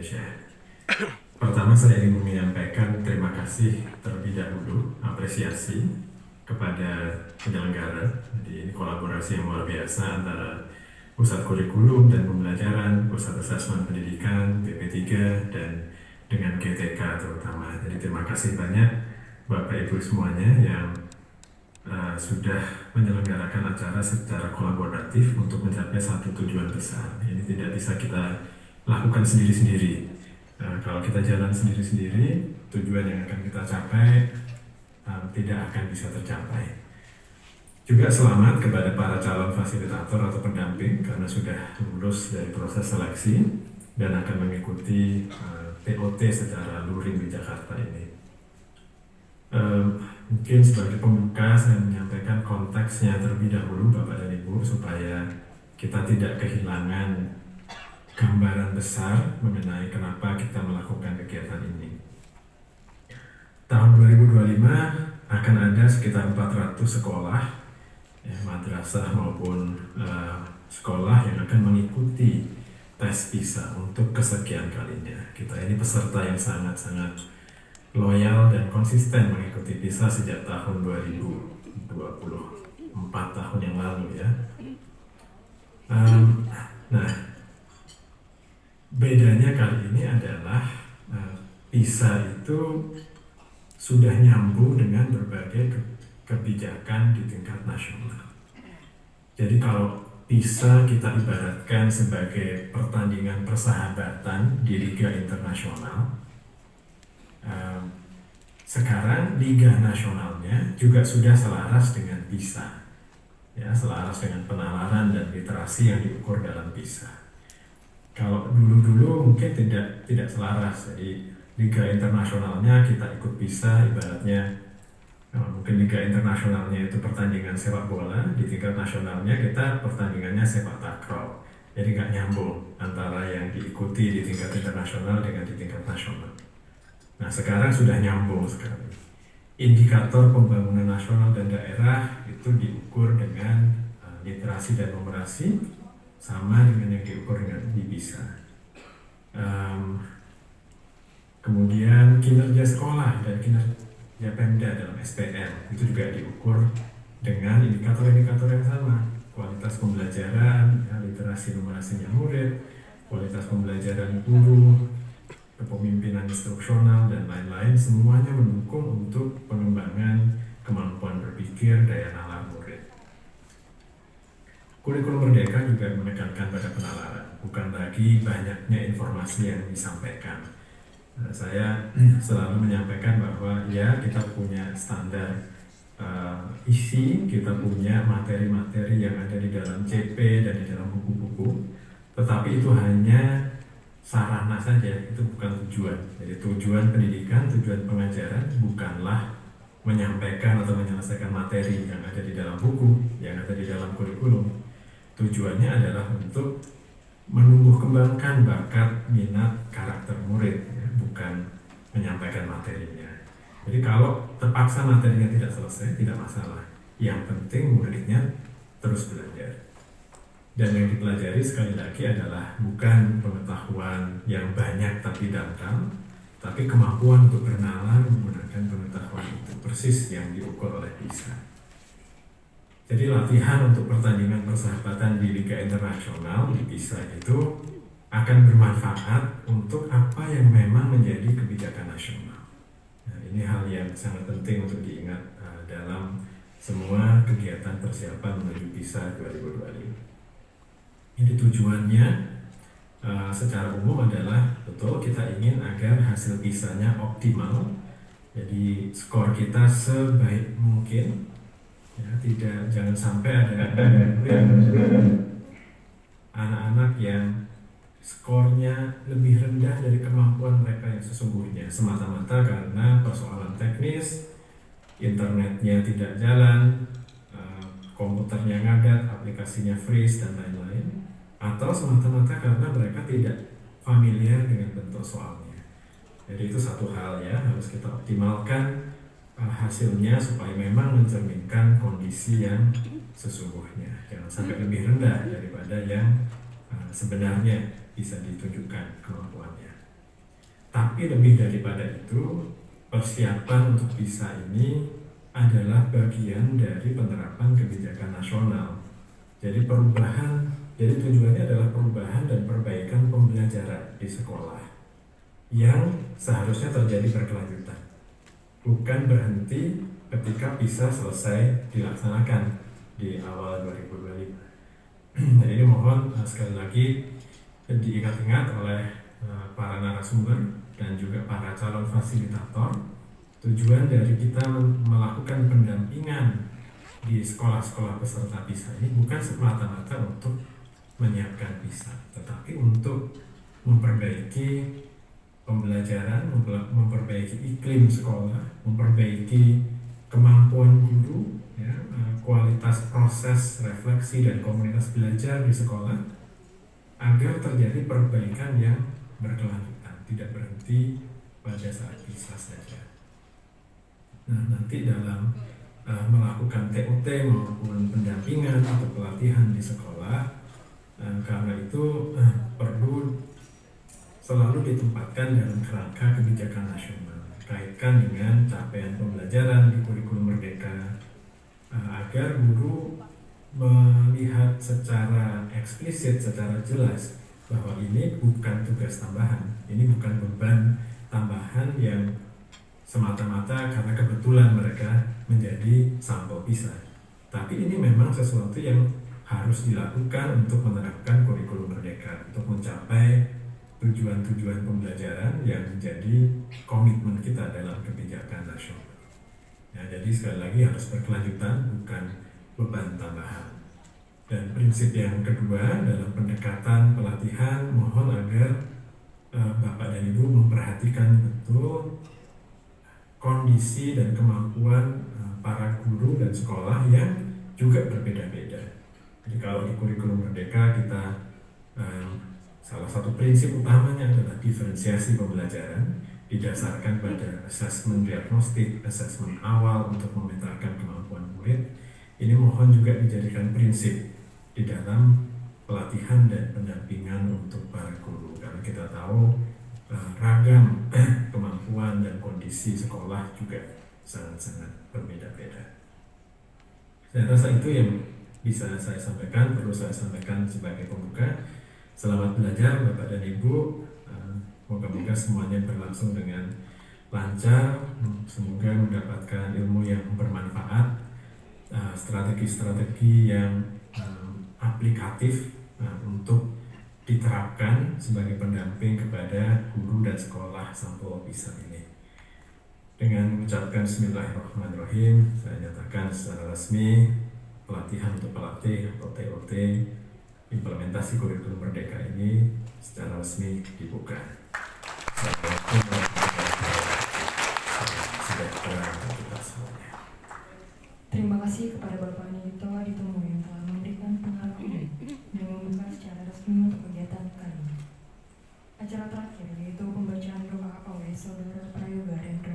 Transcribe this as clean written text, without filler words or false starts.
Indonesia. Pertama, saya ingin menyampaikan terima kasih terlebih dahulu, apresiasi kepada penyelenggara. Jadi ini kolaborasi yang luar biasa antara Pusat Kurikulum dan Pembelajaran, Pusat Asesmen Pendidikan, BP3, dan dengan GTK terutama. Jadi terima kasih banyak Bapak Ibu semuanya yang sudah menyelenggarakan acara secara kolaboratif untuk mencapai satu tujuan besar. Ini tidak bisa kita lakukan sendiri-sendiri. Kalau kita jalan sendiri-sendiri, tujuan yang akan kita capai tidak akan bisa tercapai. Juga selamat kepada para calon fasilitator atau pendamping karena sudah lulus dari proses seleksi dan akan mengikuti TOT secara luring di Jakarta ini. Mungkin sebagai pembuka saya menyampaikan konteksnya terlebih dahulu Bapak dan Ibu supaya kita tidak kehilangan gambaran besar mengenai kenapa kita melakukan kegiatan ini. Tahun 2025 akan ada sekitar 400 sekolah, ya, madrasah maupun sekolah yang akan mengikuti tes PISA untuk kesekian kalinya. Kita ini peserta yang sangat-sangat loyal dan konsisten mengikuti PISA sejak tahun 2024 tahun yang lalu ya. Nah, bedanya kali ini adalah PISA itu sudah nyambung dengan berbagai kebijakan di tingkat nasional. Jadi kalau PISA kita ibaratkan sebagai pertandingan persahabatan di liga internasional, sekarang liga nasionalnya juga sudah selaras dengan PISA, ya, selaras dengan penalaran dan literasi yang diukur dalam PISA. Kalau dulu-dulu mungkin tidak selaras, jadi liga internasionalnya kita ikut PISA, ibaratnya mungkin liga internasionalnya itu pertandingan sepak bola, di tingkat nasionalnya kita pertandingannya sepak takraw. Jadi nggak nyambung antara yang diikuti di tingkat internasional dengan di tingkat nasional. Nah sekarang sudah nyambung sekali. Indikator pembangunan nasional dan daerah itu diukur dengan literasi dan numerasi, sama dengan yang diukur dengan di PISA. Kemudian kinerja sekolah dan kinerja Pemda dalam SPM itu juga diukur dengan indikator-indikator yang sama. Kualitas pembelajaran, ya, literasi numerasinya murid, kualitas pembelajaran guru, kepemimpinan instruksional, dan lain-lain, semuanya mendukung untuk pengembangan kemampuan berpikir, daya nalar murid. Kurikulum Merdeka juga menekankan pada penalaran, bukan lagi banyaknya informasi yang disampaikan. Saya selalu menyampaikan bahwa ya kita punya standar isi, kita punya materi-materi yang ada di dalam CP dan di dalam buku-buku, tetapi itu hanya sarana saja, itu bukan tujuan. Jadi tujuan pendidikan, tujuan pengajaran bukanlah menyampaikan atau menyelesaikan materi yang ada di dalam buku, yang ada di dalam kurikulum. Tujuannya adalah untuk menumbuh kembangkan bakat, minat, karakter murid, ya, bukan menyampaikan materinya. Jadi kalau terpaksa materinya tidak selesai, tidak masalah. Yang penting muridnya terus belajar. Dan yang dipelajari sekali lagi adalah bukan pengetahuan yang banyak tapi dangkal, tapi kemampuan untuk bernalar menggunakan pengetahuan itu, persis yang diukur oleh PISA. Jadi latihan untuk pertandingan persahabatan di Liga Internasional di PISA itu akan bermanfaat untuk apa yang memang menjadi kebijakan nasional. Nah, ini hal yang sangat penting untuk diingat dalam semua kegiatan persiapan menuju PISA 2025. Jadi tujuannya secara umum adalah betul kita ingin agar hasil PISA-nya optimal, jadi skor kita sebaik mungkin. Ya, jangan sampai ada anak-anak yang skornya lebih rendah dari kemampuan mereka yang sesungguhnya semata-mata karena persoalan teknis, internetnya tidak jalan, komputernya ngadat, aplikasinya freeze dan lain-lain, atau semata-mata karena mereka tidak familiar dengan bentuk soalnya. Jadi itu satu hal ya, harus kita optimalkan hasilnya supaya memang mencerminkan kondisi yang sesungguhnya, jangan sampai lebih rendah daripada yang sebenarnya bisa ditunjukkan kemampuannya. Tapi lebih daripada itu, persiapan untuk PISA ini adalah bagian dari penerapan kebijakan nasional. Jadi tujuannya adalah perubahan dan perbaikan pembelajaran di sekolah yang seharusnya terjadi berkelanjutan, bukan berhenti ketika PISA selesai dilaksanakan di awal 2025. Jadi ini mohon sekali lagi diingat-ingat oleh para narasumber dan juga para calon fasilitator. Tujuan dari kita melakukan pendampingan di sekolah-sekolah peserta PISA ini bukan semata-mata untuk menyiapkan PISA, tetapi untuk memperbaiki pembelajaran, memperbaiki iklim sekolah, memperbaiki kemampuan guru, ya, kualitas proses refleksi dan komunitas belajar di sekolah, agar terjadi perbaikan yang berkelanjutan, tidak berhenti pada saat PISA saja. Nah, nanti dalam melakukan TOT maupun pendampingan atau pelatihan di sekolah, karena itu perlu selalu ditempatkan dalam kerangka kebijakan nasional, kaitkan dengan capaian pembelajaran di kurikulum merdeka, agar guru melihat secara eksplisit, secara jelas bahwa ini bukan tugas tambahan, ini bukan beban tambahan yang semata-mata karena kebetulan mereka menjadi sampel PISA, tapi ini memang sesuatu yang harus dilakukan untuk menerapkan kurikulum merdeka, untuk mencapai tujuan-tujuan pembelajaran yang menjadi komitmen kita dalam kebijakan nasional. Ya, jadi sekali lagi harus berkelanjutan, bukan beban tambahan. Dan prinsip yang kedua dalam pendekatan pelatihan, mohon agar Bapak dan Ibu memperhatikan betul kondisi dan kemampuan para guru dan sekolah yang juga berbeda-beda. Jadi kalau di kurikulum merdeka kita salah satu prinsip utamanya adalah diferensiasi pembelajaran didasarkan pada asesmen diagnostik, asesmen awal untuk memetakan kemampuan murid. Ini mohon juga dijadikan prinsip di dalam pelatihan dan pendampingan untuk para guru, karena kita tahu ragam kemampuan dan kondisi sekolah juga sangat-sangat berbeda-beda. Saya rasa itu yang bisa saya sampaikan, perlu saya sampaikan sebagai pembuka. Selamat belajar Bapak dan Ibu, moga-moga semuanya berlangsung dengan lancar, semoga mendapatkan ilmu yang bermanfaat, strategi-strategi yang aplikatif untuk diterapkan sebagai pendamping kepada guru dan sekolah sampel PISA ini. Dengan mengucapkan Bismillahirrahmanirrahim, saya nyatakan secara resmi pelatihan untuk pelatih atau TOT implementasi kurikulum merdeka ini secara resmi dibuka.